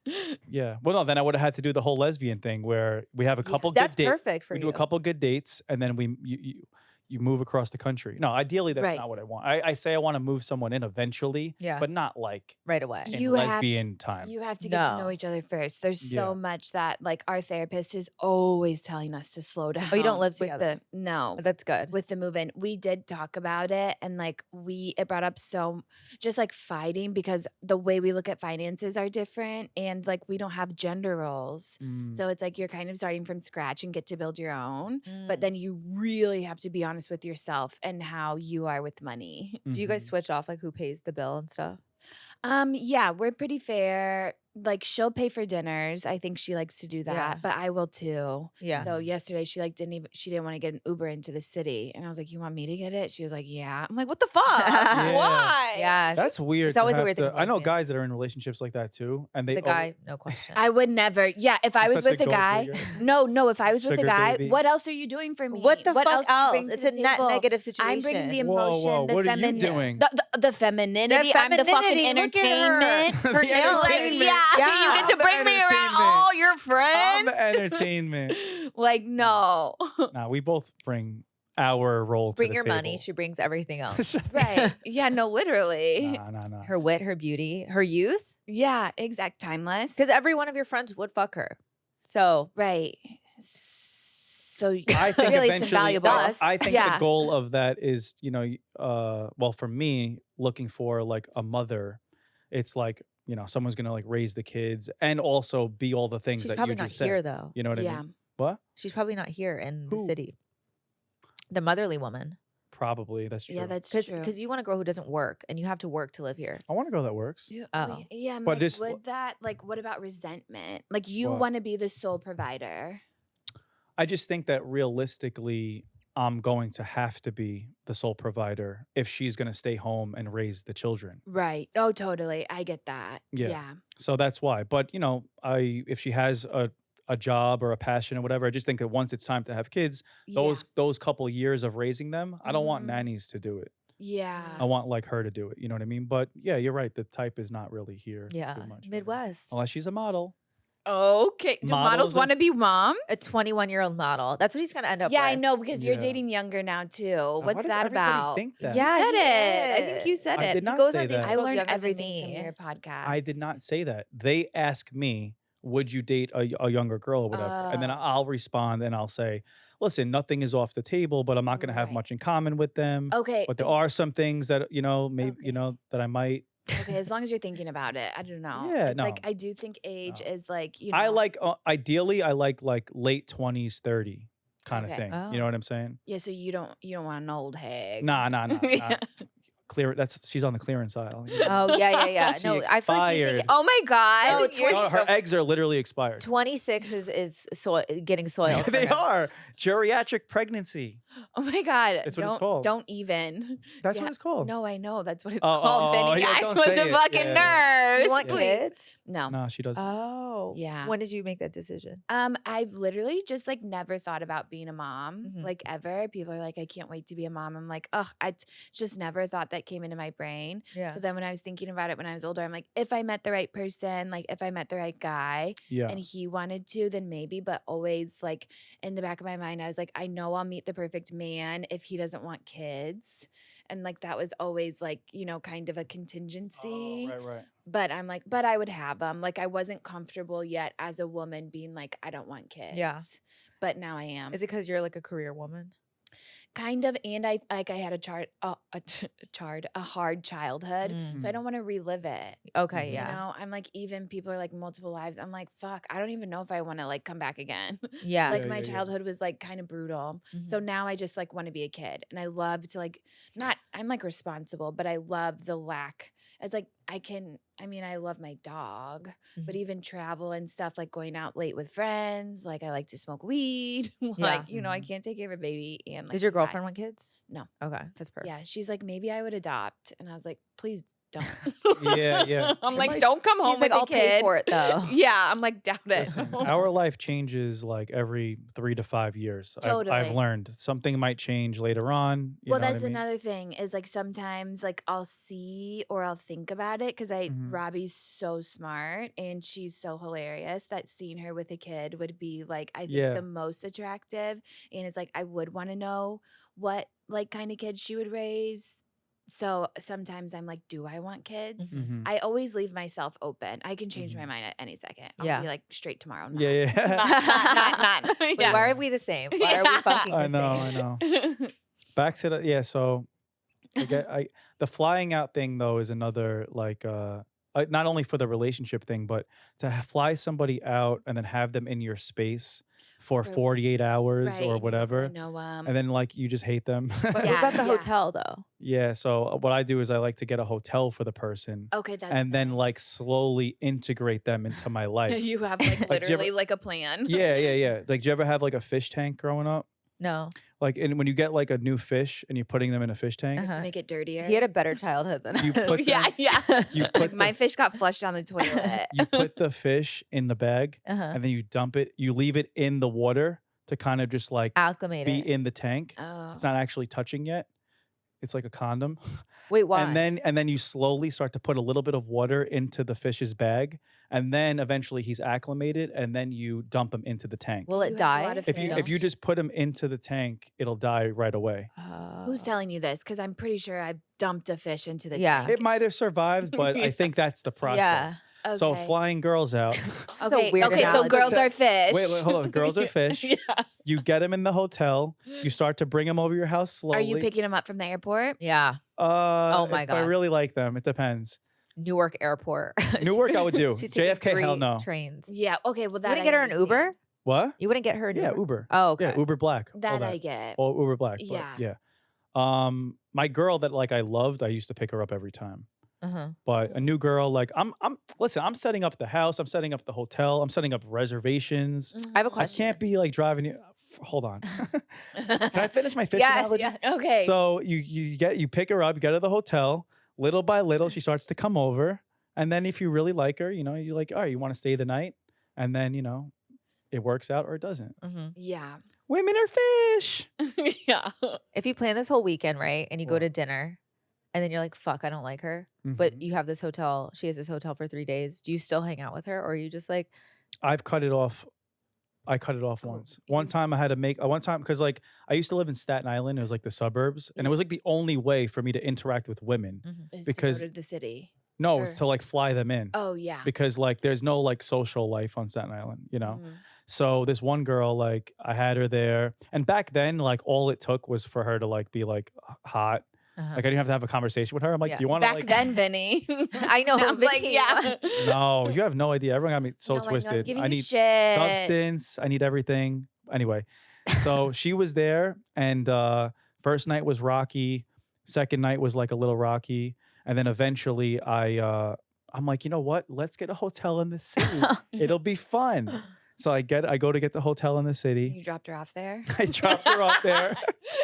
Yeah. Well, no, then I would have had to do the whole lesbian thing where we have a couple That's good dates. perfect for We you. do a couple good dates, and then you move across the country. No, ideally that's Right. not what I want. I say I want to move someone in eventually, Yeah. but not like right away. in You have- lesbian time. You have to get to know No. each other first. There's Yeah. so much that like our therapist is always telling us to slow down. Oh, you don't live with together? No. That's good. With the move in. We did talk about it and like it brought up just like fighting because the way we look at finances are different and like we don't have gender roles. Mm. So it's like you're kind of starting from scratch and get to build your own. But Mm. then you really have to be honest with yourself and how you are with money. Do you guys Mhm. switch off like who pays the bill and stuff? Yeah, we're pretty fair. Like she'll pay for dinners. I think she likes to do that, Yeah. but I will too. Yeah. So yesterday she like she didn't want to get an Uber into the city, and I was like, "You want me to get it?" She was like, "Yeah." I'm like, "What the fuck? Yeah. Why?" Yeah. That's weird. It's always to a weird have thing to- with I know lesbians. guys that are in relationships like that too, and they the guy, no question. I would never. Yeah, if I You're was such a with a gold guy, digger. no. If I was with a Sugar guy, baby. what else are you doing for me? what the fuck do you else? bring to It's the a net table? negative situation. I'm bringing the Whoa, emotion, whoa, the what are you feminine, doing? the femininity. I'm the fucking femininity, look at her. entertainment. Her The nails. Like, entertainment. yeah, you get to I'm the bring me around entertainment. all your I'm friends. the entertainment. Like, no. Nah, we both bring our role to Bring the your money. table. She brings everything else. Right. Yeah, no, literally. Nah. Her wit, her beauty, her youth. Yeah, exact timeless. Because every one of your friends would fuck her. So Right. So I think really it's eventually, invaluable. I think Yeah. the goal of that is, well, for me, looking for like a mother, it's like, someone's gonna like raise the kids and also be all the things she's that probably you not just here said. though. You know what I Yeah. mean? What? She's probably not here in the Who? city. The motherly woman. Probably. That's true. Yeah, that's true. Because you want a girl who doesn't work and you have to work to live here. I want a girl that works. Oh. Yeah, I'm But like, this- would that like what about resentment? Like you What? want to be the sole provider. I just think that realistically, I'm going to have to be the sole provider if she's going to stay home and raise the children. Right. Oh, totally. I get that. Yeah. Yeah. So that's why. But if she has a job or a passion or whatever, I just think that once it's time to have kids, those couple years of raising them, I don't want Mhm. nannies to do it. Yeah. I want like her to do it. You know what I mean? But yeah, you're right. The type is not really here. Yeah. Too much. Midwest. Unless she's a model. Okay. Do Models models of- want to be moms? A 21-year-old model. That's what he's gonna end up Yeah, with. I know because you're Yeah. dating younger now too. Why What's does that everybody about? think that? Yeah, You said he it. I think is. you said I it. did He not goes say on dates that. with I girls learned younger than everything me. from your podcast. I did not say that. They ask me, would you date a younger girl or whatever? And then Oh. I'll respond and I'll say, listen, nothing is off the table, but I'm not going to have Right. much in common with them. Okay. But there are some things that, maybe, Okay. that I might. Okay, as long as you're thinking about it. I don't know. Yeah, It's like no. I do think age No. is like, I like, ideally, I like late 20s, 30 kind of Okay. thing. Oh. You know what I'm saying? Yeah, so you don't want an old hag. Nah. Yeah. She's on the clearance aisle. Oh yeah. She No, I feel like you think expired. Oh my god. No, You're No, her so- eggs are literally expired. 26 is getting soiled. for They him. are geriatric pregnancy. Oh my god. That's what it's don't called. don't even. That's Yeah. what it's called. No, I know. That's what it's Oh, called, oh, Vinny. yeah, I don't was say a it. fucking Yeah. nurse. You want Yeah. kids? No. No, she doesn't. Oh. Yeah. When did you make that decision? I've literally just like never thought about being a mom, Mhm. like ever. People are like, I can't wait to be a mom. I'm like, ugh, just never thought that came into my brain. Yeah. So then when I was thinking about it when I was older, I'm like, if I met the right person, like if I met the right guy Yeah. and he wanted to, then maybe, but always like in the back of my mind, I was like, I know I'll meet the perfect man if he doesn't want kids. And like that was always like, kind of a contingency. Oh, right. But I'm like, but I would have them. Like I wasn't comfortable yet as a woman being like, I don't want kids. Yeah. But now I am. Is it because you're like a career woman? Kind of, and I had a hard childhood, so I Mm. don't want to relive it. Okay, Mhm. yeah. I'm like, even people are like multiple lives. I'm like, fuck, I don't even know if I want to like come back again. Yeah. Like Yeah, my yeah, yeah. childhood was like kind of brutal. So now I just like want to be a kid, and I love to like I'm like responsible, but I love the lack. It's like I love my dog, but Mhm. even travel and stuff, like going out late with friends, like I like to smoke weed. Like, Yeah. I Mhm. can't take care of a baby and like Does your drive. girlfriend want kids? No. Okay, that's perfect. Yeah, she's like, maybe I would adopt, and I was like, please don't. Yeah. I'm It like, might- don't come She's home like, with I'll a kid. pay for it though. Yeah, I'm like, doubt it. Listen, our life changes like every 3 to 5 years. I've Totally. learned something might change later on. You Well, know what that's I mean? another thing is like sometimes like I'll see or I'll think about it because Mhm. Robbie's so smart and she's so hilarious that seeing her with a kid would be like I think Yeah. the most attractive, and it's like I would want to know what like kind of kid she would raise. So sometimes I'm like, do I want kids? Mhm. I always leave myself open. I can change my Mhm. mind at any second. I'll Yeah. be like straight tomorrow. Yeah, not. yeah. Not. Wait, Yeah. why are we the same? Why are we Yeah. fucking the I know, same? I know. Back to so the flying out thing though is another like not only for the relationship thing, but to fly somebody out and then have them in your space for For- 48 hours Right, or and you whatever, know, and then like you just hate them. But what Yeah, about the yeah. hotel though? Yeah, so what I do is I like to get a hotel for the person okay, that's and then like nice. slowly integrate them into my life. You have like Like, do you ever- literally like a plan. Yeah. Like, do you ever have like a fish tank growing up? No. Like, when you get like a new fish and you're putting them in a fish tank, To make it dirtier. He had a better childhood than You us. put yeah, them- yeah. you Like put my the, fish got flushed down the toilet. you put the fish in the bag Uh-huh. and then you dump it. You leave it in the water to kind of just like Acclimated. be in the tank. Oh. It's not actually touching yet. It's like a condom. Wait, why? And then you slowly start to put a little bit of water into the fish's bag, and then eventually he's acclimated, and then you dump him into the tank. Will Do it you have a die? lot of if you fish? just put him into the tank, it'll die right away. Who's Oh. telling you this? Because I'm pretty sure I dumped a fish into the Yeah. tank. It might have survived, but Yeah. I think that's the process. Yeah. So Okay. flying girls out. This is a Okay. weird Okay. So analogy. girls are fish. Wait, hold on. Girls are fish. Yeah. You get them in the hotel. You start to bring them over your house slowly. Are you picking them up from the airport? Yeah. Oh my If I God. really like them, it depends. Newark Airport. Newark, I would do. She's taking JFK, hell 3 no. trains. Yeah. Okay. Well, You that wouldn't I get her an Uber? understand. What? You wouldn't get her an Yeah, Uber? Uber. Oh, okay. Yeah, Uber Black. all That I get. Or Uber Black. but Yeah. yeah. My girl that like I loved, I used to pick her up every time. Uh-huh. But a new girl, like I'm I'm setting up the house, I'm setting up the hotel, I'm setting up reservations. I have a I question. can't be like driving you. Hold on. Can I finish my fish Yes, analogy? yes. Okay. So you pick her up, you get her to the hotel. Little by little, she starts to come over, and then if you really like her, you're like, all right, you want to stay the night, and then it works out or it doesn't. Mhm. Yeah. Women are fish. Yeah. If you plan this whole weekend, right, and you go What? to dinner, and then you're like, fuck, I don't like her, but Mhm. you have this hotel, she has this hotel for 3 days, do you still hang out with her, or are you just like, I've cut it off. I cut it off Oh, once. One time I had to make one time because like I used to live in Staten Island. It was like the suburbs, and it was like the only way for me to interact with women. Is Because- to go to the city. No, Or- it's to like fly them in. Oh yeah. Because like there's no like social life on Staten Island, Mhm. So this one girl, like I had her there, and back then, like all it took was for her to like be like hot. uh-huh. Like I didn't have to have a conversation with her. I'm like, Yeah. do you want to Back like? then, Vinny. I know, I'm like, Vinny. yeah. No, you have no idea. Everyone got me so No, I know, I'm twisted. giving I you need shit. substance. I need everything. Anyway, so she was there, and first night was rocky, Second night was like a little rocky, and then eventually I'm like, you know what? Let's get a hotel in the city. It'll be fun. So I go to get the hotel in the city. You dropped her off there. I dropped her off there. And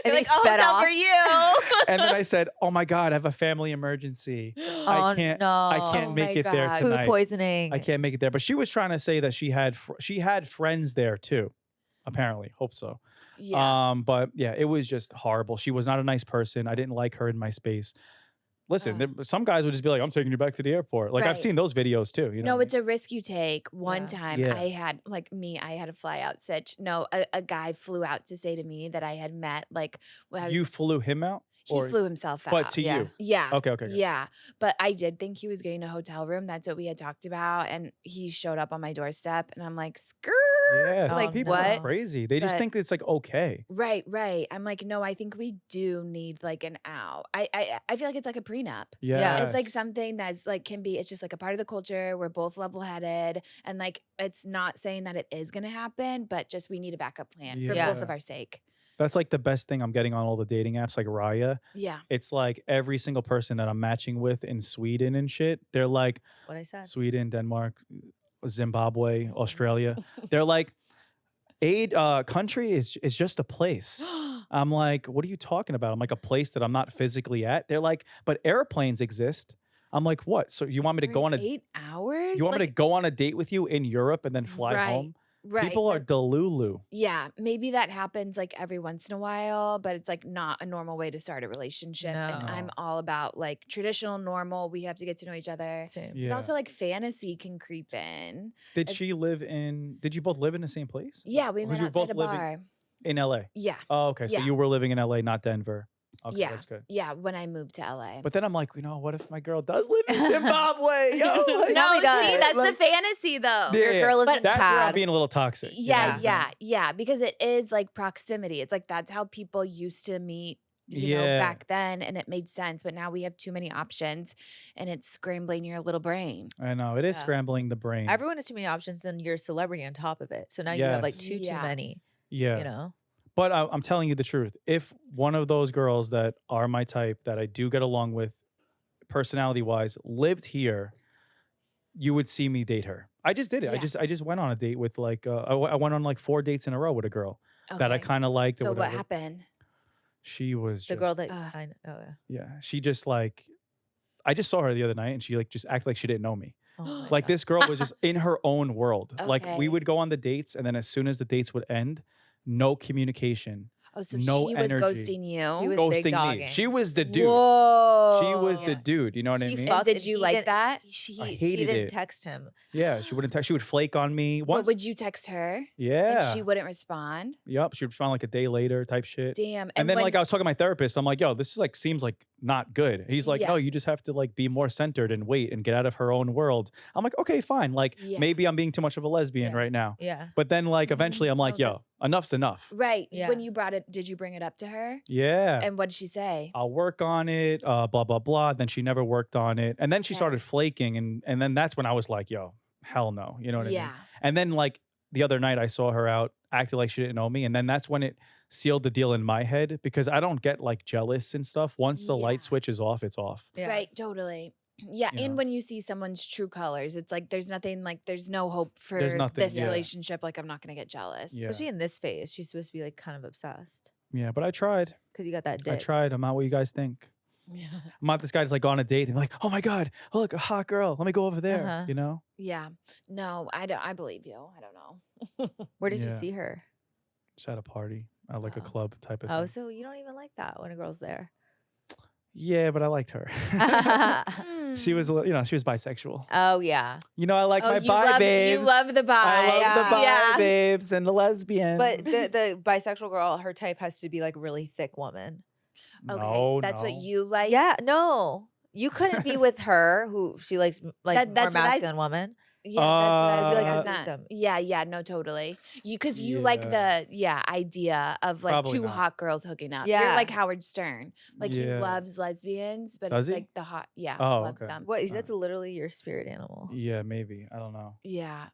You're they like, oh, sped hotel off. for you. And then I said, "Oh my god, I have a family emergency. I can't no. I can't Oh make my it there God. Food tonight. poisoning. I can't make it there." But she was trying to say that she had friends there too. Apparently, hope so. Yeah. But yeah, it was just horrible. She was not a nice person. I didn't like her in my space. Listen, some guys would just be like, "I'm taking you back to the airport." Like I've Right. seen those videos too. You know, No, what I it's a risk you take. One Yeah. time Yeah. I had I had a fly out sitch. No, a guy flew out to say to me that I had met like when I was, You flew him out, he flew himself out. but to Yeah. you. Yeah. Okay. Yeah. But I did think he was getting a hotel room. That's what we had talked about. And he showed up on my doorstep and I'm like, skirt. Yeah, some Like, people are what? crazy. They just But- think it's like okay. Right. I'm like, no, I think we do need like an out. I feel like it's like a prenup. Yeah, It's like something that's like it's just like a part of the culture. We're both level headed. And like it's not saying that it is gonna happen, but just we need a backup plan for Yeah. both of our sake. that's like the best thing I'm getting on all the dating apps, like Raya. Yeah. It's like every single person that I'm matching with in Sweden and shit, they're like What I said. Sweden, Denmark, Zimbabwe, Australia. They're like, country is just a place. I'm like, what are you talking about? I'm like, a place that I'm not physically at. They're like, but airplanes exist. I'm like, what? So you want me to go on a 8 hours? you want me to go on a date with you in Europe and then fly Right. home? Right. People are delulu. Yeah, maybe that happens like every once in a while, but it's like not a normal way to start a relationship. And I'm No. all about like traditional, normal. We have to get to know each other. Same. There's Yeah. also like fantasy can creep in. Did if- did you both live in the same place? Yeah, we Or met you outside both a living bar. in LA? Yeah, Oh, okay. So Yeah. you were living in LA, not Denver. Okay, Yeah. that's good. yeah. When I moved to LA. But then I'm like, what if my girl does live in Zimbabwe? Yo, like, no, Probably does. see, that's like- the fantasy though. Yeah, Your girl lives But in that's where I'm Chad. being a little toxic. you know what I'm saying? Yeah, because it is like proximity. It's like that's how people used to meet, you know, Yeah. back then, and it made sense. But now we have too many options, and it's scrambling your little brain. I know it is Yeah. scrambling the brain. Everyone has too many options, then you're a celebrity on top of it. So now you have like Yes. too Yeah. many. yeah, You know. but I'm telling you the truth. If one of those girls that are my type that I do get along with, personality wise, lived here, you would see me date her. I just did it. Yeah. I just went on a date with like I went on like 4 dates in a row with a girl that I Okay. kind of liked. or So what whatever. happened? She was The just, girl that Ugh. I know. Oh, yeah. yeah. She just like I just saw her the other night and she like just acted like she didn't know me. Oh my Like God. this girl was just in her own world. Like we Okay. would go on the dates and then as soon as the dates would end, no communication, Oh, so no she was energy. ghosting you. She was big ghosting me. dogging. She was the dude. Whoa. She was the Yeah. dude. You know what I She mean? fucked did and you he like didn't- that? She I she hated didn't it. text him. Yeah, she wouldn't text. She would flake on me But once. would you text her? Yeah. And she wouldn't respond. Yep. She would respond like a day later, type shit. Damn. And then when- like I was talking to my therapist, I'm like, yo, this is like seems like not good. He's like, Yeah. no, you just have to like be more centered and wait and get out of her own world. I'm like, okay, fine. Like Yeah. maybe I'm being too much of a lesbian Yeah. right now. Yeah. But then like Mhm. eventually I'm like, No, yo, enough's enough. right. Yeah. When you brought it, did you bring it up to her? Yeah. And what did she say? I'll work on it, blah, blah, blah. Then she never worked on it. And then she Okay. started flaking. And then that's when I was like, yo, hell no. You know what I Yeah. mean? And then like the other night I saw her out acting like she didn't know me. And then that's when it sealed the deal in my head because I don't get like jealous and stuff. Once the light Yeah. switch is off, it's off. Yeah. Right. Totally. Yeah. You And know? when you see someone's true colors, it's like there's nothing like there's no hope for nothing, this yeah. relationship. Like I'm not gonna get jealous. Yeah. Especially in this phase, she's supposed to be like kind of obsessed Yeah. But I tried. because you got that I dick. tried. I'm not what you guys think. I'm not this guy that's like on a date and like, oh my God, oh, look, a hot girl. Let me go over there. Uh-huh. You know? Yeah. No, I don't. I believe you. I don't know. Where did you Yeah. see her? Just at a party, at like a Oh. club type of Oh, thing. so you don't even like that when a girl's there. Yeah, but I liked her. She was, a little, she was bisexual. Oh yeah, I like my you bi love, babes. You love the bi. I love the bi Yeah. babes and the lesbians. but the bisexual girl, her type has to be like a really thick woman. Okay. No, That's what no. you like. Yeah, no, you couldn't be with her who she likes like That's more what I- masculine woman. Yeah, that's what I was like like a threesome. Yeah, no, totally. Because you like the idea of like Probably two not. hot girls hooking up. Yeah. You're like Howard Stern. Like he Yeah. loves lesbians, but Does it's he? like the hot Oh, loves okay. them. What? That's literally your spirit animal. Yeah, maybe. I don't know. Yeah.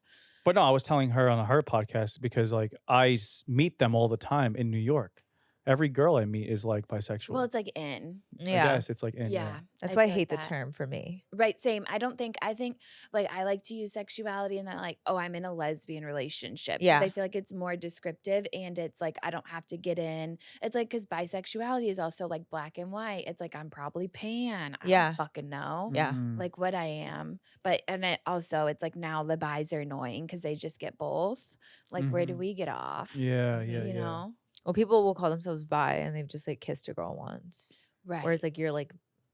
But no, I was telling her on her podcast because like I meet them all the time in New York. every girl I meet is like bisexual. Well, it's like in. I Yeah. guess it's like in. Yeah. That's why I feel like hate the that. term for me. Right, same. I think like I like to use sexuality and then like, oh, I'm in a lesbian relationship. Yeah. I feel like it's more descriptive and it's like I don't have to get in. It's like because bisexuality is also like black and white. It's like I'm probably pan. I Yeah. don't fucking know. Yeah. Mhm. Like what I am. But and it also it's like now the bis are annoying because they just get both. Like where do Mhm. we get off? Yeah, yeah, You yeah. know? Well, people will call themselves bi and they've just like kissed a girl once. Right. Whereas like you're like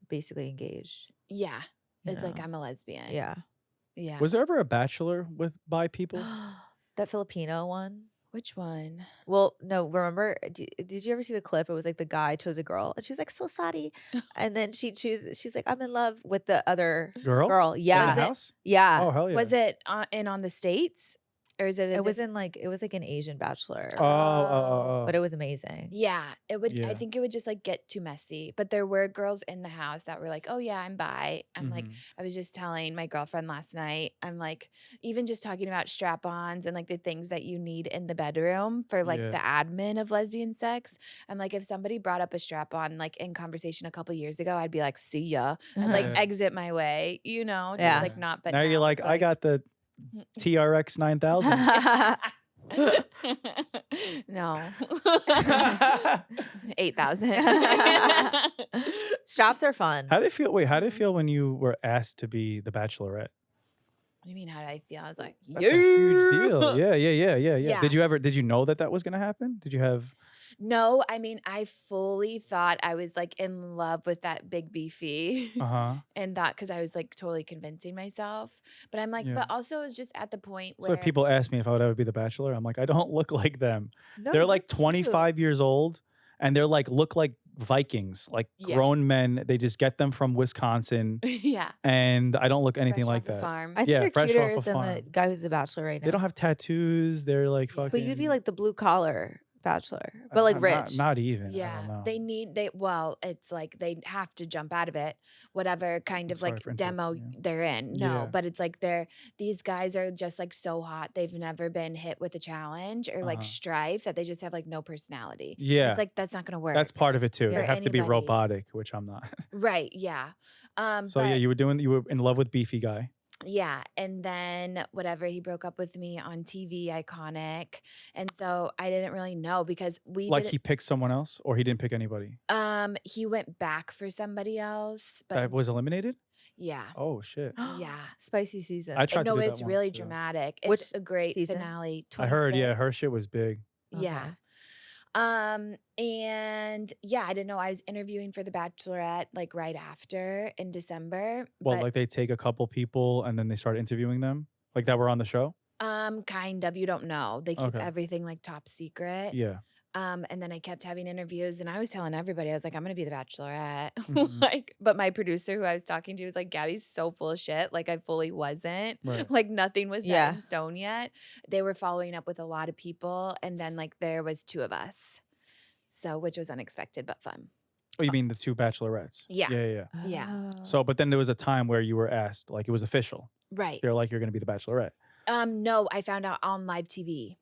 basically engaged. yeah. you It's like know? I'm a lesbian. Yeah. Yeah. Was there ever a Bachelor with bi people? That Filipino one. Which one? Well, no, remember, did you ever see the clip? It was like the guy chose a girl and she was like, so sorry. And then she's like, I'm in love with the other Girl? In Yeah. the house? Yeah. Oh, hell yeah. Was it on the States? Or is it a It was like an Asian bachelor. Oh. But it was amazing. Yeah, it would. I Yeah. think it would just like get too messy. But there were girls in the house that were like, "Oh yeah, I'm bi." I'm like, Mhm. I was just telling my girlfriend last night. I'm like, even just talking about strap-ons and like the things that you need in the bedroom for like Yeah. the admin of lesbian sex. I'm like, if somebody brought up a strap-on like in conversation a couple years ago, I'd be like, "See ya," and like Yeah. exit my way. You know, just Yeah. like not. But now you're like, it's I got the TRX 9000. no. 8,000. Straps are fun. How did it feel? Wait, how did it feel when you were asked to be the Bachelorette? What do you mean? How did I feel? I was like, That's a huge deal. "Yeah." Yeah. Did you know that was going to happen? Did you have? No, I mean, I fully thought I was like in love with that big beefy Uh-huh. and that because I was like totally convincing myself. But I'm like, Yeah. but also it's just at the point So where if people ask me if I would ever be the Bachelor, I'm like, I don't look like them. No, They're you're like cute. 25 years old and they're like, look like Vikings, like Yeah. grown men. They just get them from Wisconsin. yeah, And I don't look anything fresh like off the that. farm. I think Yeah, you're fresh off cuter a than the farm. guy who's the bachelor right now. They don't have tattoos. They're like Yeah. fucking. But you'd be like the blue collar bachelor, but like rich. Not even. I Yeah, don't know. well, it's like they have to jump out of it, whatever kind I'm of sorry like for demo interrupting you. they're in. No, Yeah. but it's like these guys are just like so hot. They've never been hit with a challenge or like Uh-huh. strife that they just have like no personality. Yeah. It's like that's not gonna work. That's part of it too. For They have to be anybody. robotic, which I'm not. Right, yeah. So yeah, But you were in love with beefy guy. yeah, and then whatever, he broke up with me on TV, iconic. And so I didn't really know because we Like didn't he picked someone else, or he didn't pick anybody. he went back for somebody else, That but was eliminated. yeah. Oh shit! Yeah. Spicy season. I tried to No, do that it's once, really too. dramatic. It's Which a great season? finale. I heard. Yeah, her 26. shit was big. Yeah. And yeah, I didn't know I was interviewing for The Bachelorette like right after in December. Well, but like they take a couple people and then they start interviewing them, like that were on the show. kind of, you don't know. They keep Okay. everything like top secret. Yeah. And then I kept having interviews and I was telling everybody, I was like, I'm gonna be the Bachelorette. Mhm. Like, but my producer who I was talking to was like, Gabby's so full of shit. Like I fully wasn't. Right. Like nothing was set Yeah. in stone yet. They were following up with a lot of people, and then like there was 2 of us. So which was unexpected but fun. Oh, you mean the 2 bachelorettes? Yeah. Yeah. Yeah. So, but then there was a time where you were asked, like it was official. Right. They're like, you're gonna be the Bachelorette. No, I found out on live TV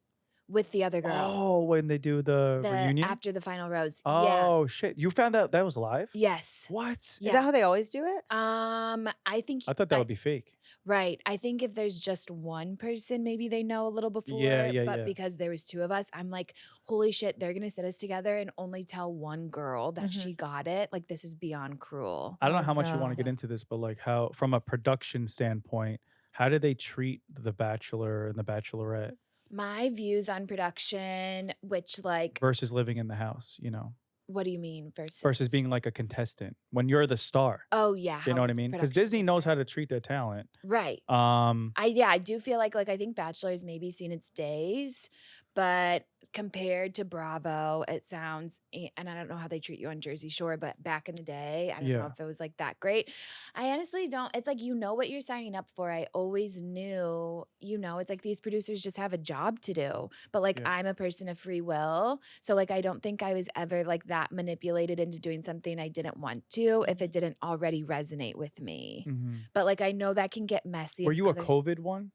with the other girl. Oh, when they do the reunion. After the final rose. Yeah. Oh shit! You found out that was live? Yes. What? Is Yeah. that how they always do it? I think I thought that would be fake. right. I think if there's just one person, maybe they know a little before. Yeah, But yeah. because there was 2 of us, I'm like, holy shit, they're gonna sit us together and only tell one girl that Mhm. she got it. Like this is beyond cruel. I don't know Oh, how much you want to no. get into this, but like how, from a production standpoint, how did they treat the Bachelor and the Bachelorette My views on production, which like, versus living in the house? You know, what do you mean versus? versus being like a contestant when you're the star. Oh yeah. You how know what I is mean? Because production Disney knows how different? to treat their talent. Right. Um, I do feel like I think Bachelor's maybe seen its days, but compared to Bravo, it sounds and I don't know how they treat you on Jersey Shore, but back in the day, I don't know Yeah. if it was like that great. I honestly don't. It's like you know what you're signing up for. I always knew, it's like these producers just have a job to do. But like Yeah. I'm a person of free will, so like I don't think I was ever like that manipulated into doing something I didn't want to if it didn't already resonate with me. mhm. But like I know that can get messy. Were if you a other- COVID one?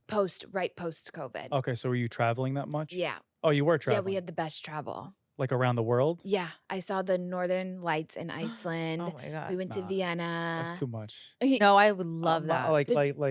Post COVID. Okay, so were you traveling that much? Yeah. Oh, you were Yeah, traveling. we had the best travel. Like around the world? Yeah, I saw the Northern Lights in Iceland. Oh my God. We went to Nah, Vienna. That's too much. No, I would love that.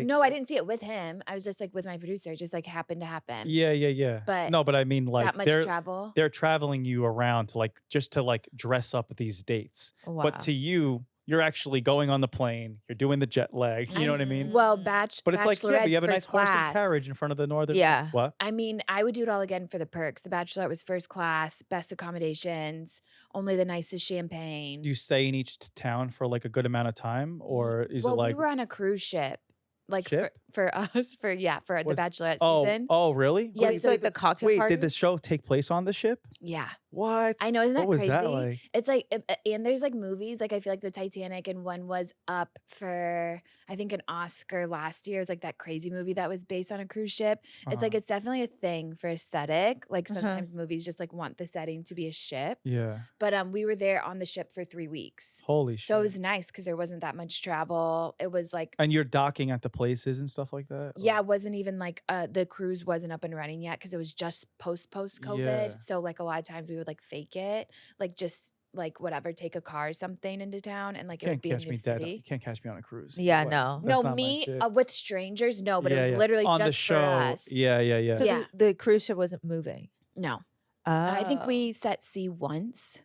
No, I didn't see it with him. I was just like with my producer. It just like happened to happen. Yeah. But No, but I mean, like that much travel. they're traveling you around to like just to like dress up these dates. Wow. But to you, you're actually going on the plane. You're doing the jet lag. You know what I mean? Well, But it's like, yeah, but you have a nice first horse and class. carriage in front of the northern. Yeah. What? I mean, I would do it all again for the perks. The Bachelorette was first class, best accommodations, only the nicest champagne. Do you stay in each town for like a good amount of time, or is it like we were on a cruise ship, like Ship? for us for the Was- Bachelorette oh season. oh really? Yeah, Wait, so like the cocktail wait, party? did the show take place on the ship? Yeah, What? I know. Isn't that What was crazy? that like? It's like, and there's like movies. Like I feel like the Titanic and one was up for I think an Oscar last year. It's like that crazy movie that was based on a cruise ship. It's like Uh-huh. it's definitely a thing for aesthetic. Like Uh-huh. sometimes movies just like want the setting to be a ship. Yeah. But we were there on the ship for 3 weeks. Holy shit. So it was nice because there wasn't that much travel. It was like, And you're docking at the places and stuff like that? yeah, it wasn't even like the cruise wasn't up and running yet because it was just post COVID. Yeah. So like a lot of times we would like fake it, like just like whatever, take a car or something into town and like it would Can't be a catch new me dead. You city. can't catch me on a cruise. Yeah, What? no. That's No, not my me shit. with strangers, no, but it was Yeah. literally on just the show. for us. Yeah. So Yeah. the cruise ship wasn't moving. No, Oh. I think we set sea once.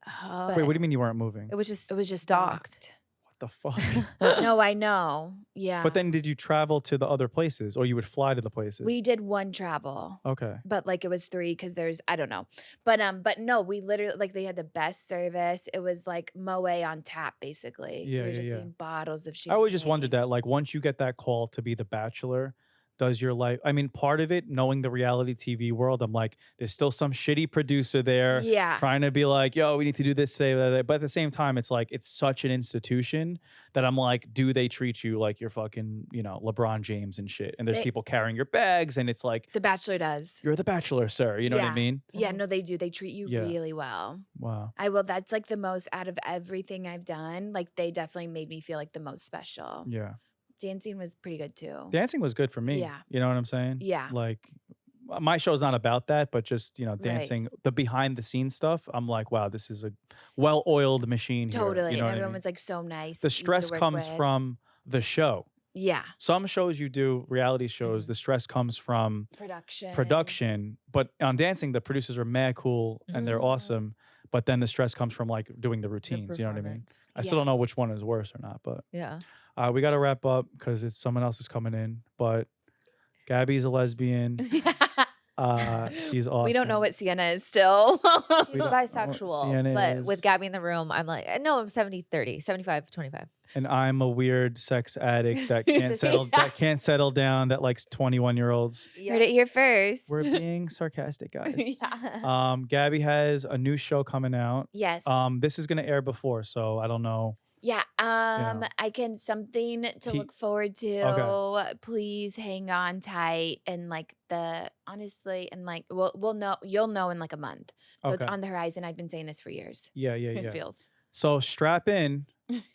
Oh. but- Wait, what do you mean you weren't moving? It was just It was just docked. docked. What the fuck? No, I know. Yeah. But then did you travel to the other places, or you would fly to the places? we did one travel. Okay. But like it was 3 because there's I don't know, but no, we literally like they had the best service. It was like Moe on tap basically. Yeah, we were yeah, just yeah. getting bottles of I champagne. always just wondered that, like, once you get that call to be the Bachelor, does your life? I mean, part of it, knowing the reality TV world, I'm like, there's still some shitty producer there Yeah, trying to be like, yo, we need to do this, say that. But at the same time, it's like it's such an institution that I'm like, do they treat you like you're fucking, LeBron James and shit? And there's They- people carrying your bags, and it's like, The Bachelor does. you're the Bachelor, sir. You know what I Yeah. mean? Yeah, no, they do. They treat you Yeah. really well. Wow. I will. That's like the most out of everything I've done. Like they definitely made me feel like the most special. Yeah. Dancing was pretty good too. Dancing was good for me. Yeah. You know what I'm saying? Yeah. Like, my show's not about that, but just, dancing, the behind the scenes stuff. I'm like, wow, this is a well-oiled machine here. Totally. You know And what I everyone mean? was like so nice. The easy to stress work comes with. from the show. Yeah, Some shows you do, reality shows, Mhm. the stress comes from production. But on dancing, the producers are mad cool and they're Mhm. awesome. But then the stress comes from like doing the routines. You know what I mean? performance. I still Yeah. don't know which one is worse or not. But Yeah. we got to wrap up because it's someone else is coming in. But Gabby's a lesbian. She's awesome. We don't know what Sienna is still. She's We don't know what bisexual, Sienna but is. with Gabby in the room, I'm like, no, I'm 70-30, 75-25. And I'm a weird sex addict that can't settle down, that likes 21-year-olds. Heard it here first. We're being sarcastic, guys. Yeah. Gabby has a new show coming out. Yes. This is gonna air before, so I don't know. Yeah. know. I can something to Te- look forward to. Please hang on tight and like honestly and like we'll know you'll know in like a month. So it's Okay. on the horizon. I've been saying this for years. Yeah. It feels. So strap in.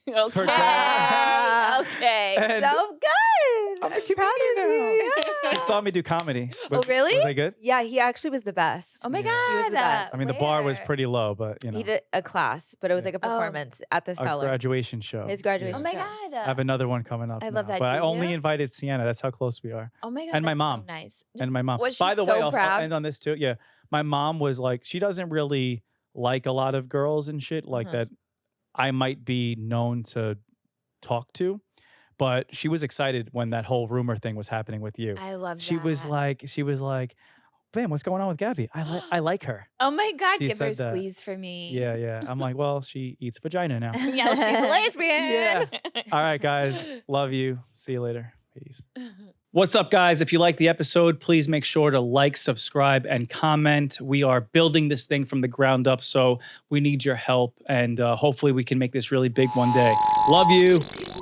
Okay. that. Okay. And So good. I'm a I'm comedian proud of you. now. She Yeah. saw me do comedy. Oh, really? Was I good? Yeah, he actually was the best. Oh my Yeah. god. He was the best. I mean, the bar was where? pretty low, but He did a class, but it was Yeah. like a performance at the a cellar. graduation show. His graduation Oh my show. god. I have another one coming up. I love now, that. But I Do only you? invited Sienna. That's how close we are. Oh my god. and my that's so mom. nice. And my mom. Was she By the so way, I'll proud? end on this too. Yeah. My mom was like, she doesn't really like a lot of girls and shit like Mhm. that I might be known to talk to. But she was excited when that whole rumor thing was happening with you. I love She was that. like, "Bam, what's going on with Gabby? I like her." Oh my god, She give her a said that. squeeze for me. Yeah. I'm like, well, she eats vagina now. Yeah, she's a lesbian. All right, guys. Love you. See you later. Peace. What's up, guys? If you like the episode, please make sure to like, subscribe, and comment. We are building this thing from the ground up, so we need your help, and hopefully we can make this really big one day. Love you. This is